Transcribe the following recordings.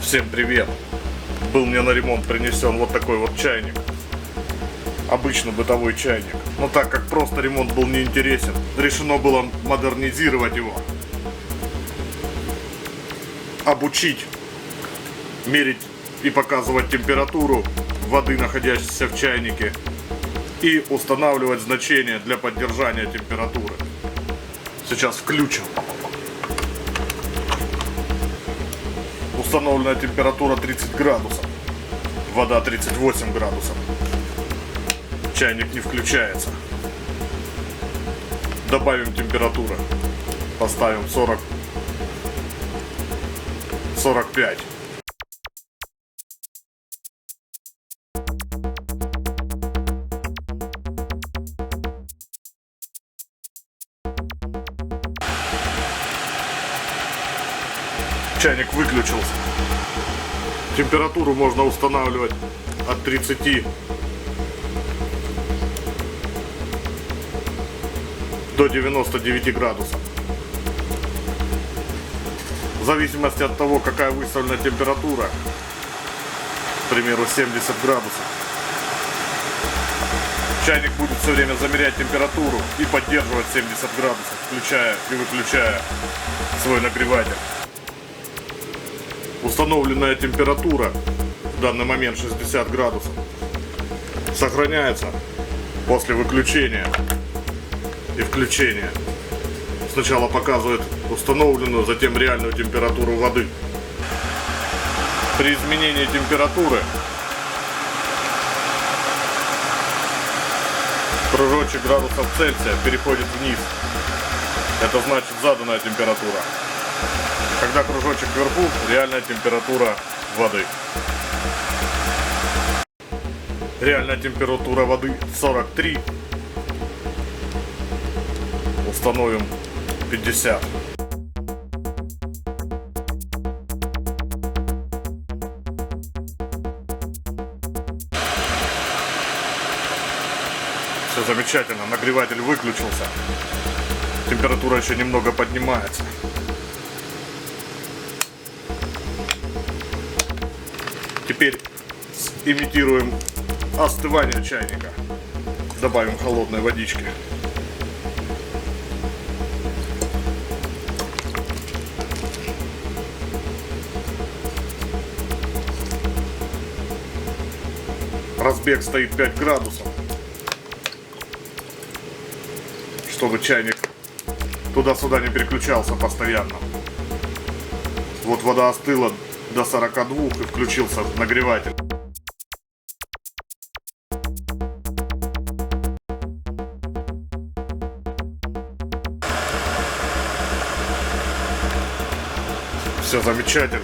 Всем привет! Был мне на ремонт принесен вот такой вот чайник. Обычно бытовой чайник. Но так как просто ремонт был неинтересен, решено было модернизировать его. Обучить, мерить и показывать температуру воды, находящейся в чайнике, и устанавливать значения для поддержания температуры. Сейчас включим. Установленная температура 30 градусов. Вода 38 градусов. Чайник не включается. Добавим температуру. Поставим 45. Чайник выключился. Температуру можно устанавливать от 30 до 99 градусов. В зависимости от того, какая выставлена температура, к примеру, 70 градусов, чайник будет все время замерять температуру и поддерживать 70 градусов, включая и выключая свой нагреватель. Установленная температура, в данный момент 60 градусов, сохраняется после выключения и включения. Сначала показывает установленную, затем реальную температуру воды. При изменении температуры кружочек градусов Цельсия переходит вниз. Это значит заданная температура. Когда кружочек вверху, реальная температура воды. Реальная температура воды 43. Установим 50. Все замечательно, нагреватель выключился. Температура еще немного поднимается. Теперь имитируем остывание чайника. Добавим холодной водички. Разбег стоит 5 градусов, чтобы чайник туда-сюда не переключался постоянно. Вот вода остыла до 42 и включился нагреватель. Все замечательно.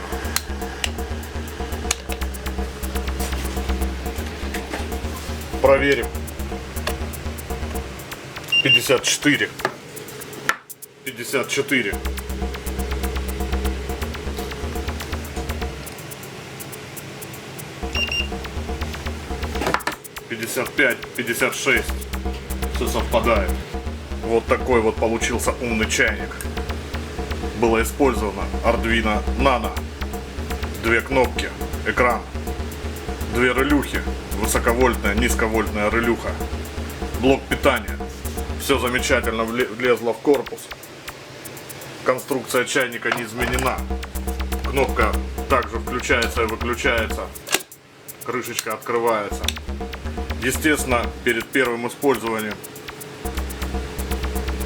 Проверим. 54. 54. 55, 56. Все совпадает. Вот такой вот получился умный чайник. Было использовано Arduino Nano. 2 кнопки, экран, 2 релюхи, высоковольтная, низковольтная релюха, блок питания. Все замечательно влезло в корпус. Конструкция чайника не изменена. Кнопка также включается и выключается. Крышечка открывается. Естественно, перед первым использованием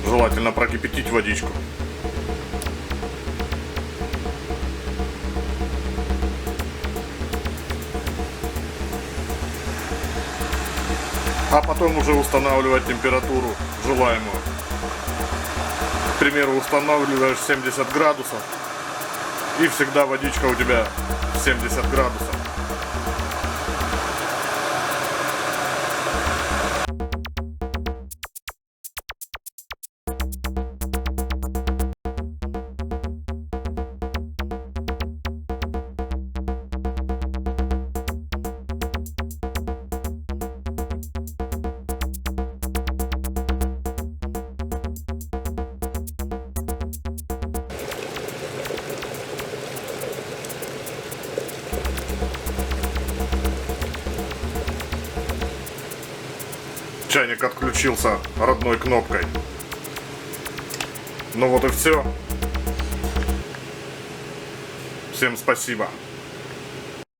желательно прокипятить водичку. А потом уже устанавливать температуру желаемую. К примеру, устанавливаешь 70 градусов, и всегда водичка у тебя 70 градусов. Чайник отключился родной кнопкой. Ну вот и все. Всем спасибо.